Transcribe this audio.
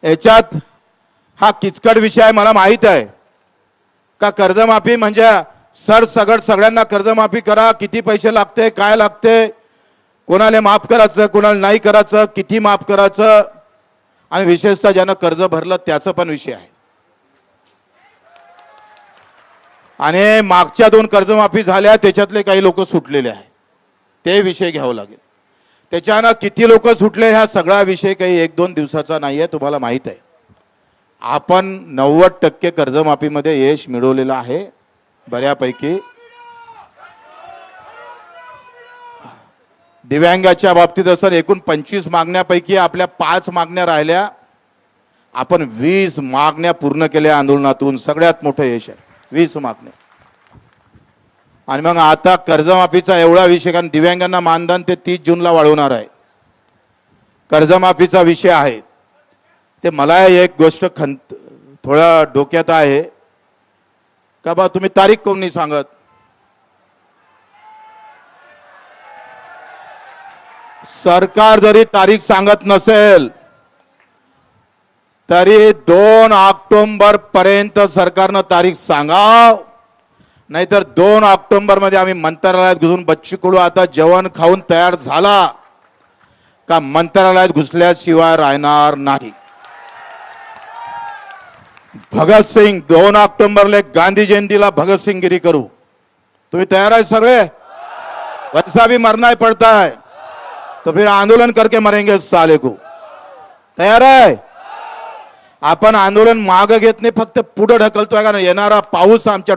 याच्यात हा किचकट विषय आहे, मला माहित आहे का. कर्जमाफी म्हणजे सरसगट सगळ्यांना कर्जमाफी करा, किती पैसे लागते, काय लागते, कोणाला माफ करायचं, कोणाला नाही करायचं, किती माफ करायचं, आणि विशेषतः ज्यानं कर्ज भरलं त्याचा पण विषय आहे. आणि मागच्या 2 कर्जमाफी झाल्या त्याच्यातले काही लोक सुटलेले आहे, ते विषय घ्यावं लागेल. त्याच्यानं किती लोक सुटले हा सगळा विषय काही 1-2 दिवसाचा नाही आहे, तुम्हाला माहित आहे. आपण 90% कर्जमाफीमध्ये यश मिळवलेलं आहे बऱ्यापैकी. दिव्यांगाच्या बाबतीत असं एकूण 25 मागण्यापैकी आपल्या 5 मागण्या राहिल्या, आपण 20 मागण्या पूर्ण केल्या आंदोलनातून. सगळ्यात मोठं यश आहे 20 मागण्या. आणि मग आता कर्जमाफीचा एवढा विषय, कारण दिव्यांगांना मानधन ते 30 जूनला वाढवणार आहे. कर्जमाफीचा विषय आहे ते. मला एक गोष्ट थोडा डोक्यात आहे का बा, तुम्ही तारीख कोण नाही सांगत. सरकार जरी तारीख सांगत नसेल तरी 2 ऑक्टोबर पर्यंत सरकारनं तारीख सांगाव, नाहीतर 2 ऑक्टोबर मध्ये आम्ही मंत्रालयात घुसून, बच्चू कडू आता जेवण खाऊन तयार झाला का मंत्रालयात घुसल्याशिवाय राहणार नाही. भगतसिंग 2 ऑक्टोबरला गांधी जयंतीला भगतसिंगगिरी करू. तुम्ही तयार आहे सगळे? वैसा भी मरना ही पड़ता है तो फिर आंदोलन करके मरेंगे साले को. तयार आहे? आपण आंदोलन मागे घेत नाही, फक्त पुढे ढकलतोय. कारण येणारा पाऊस आमच्या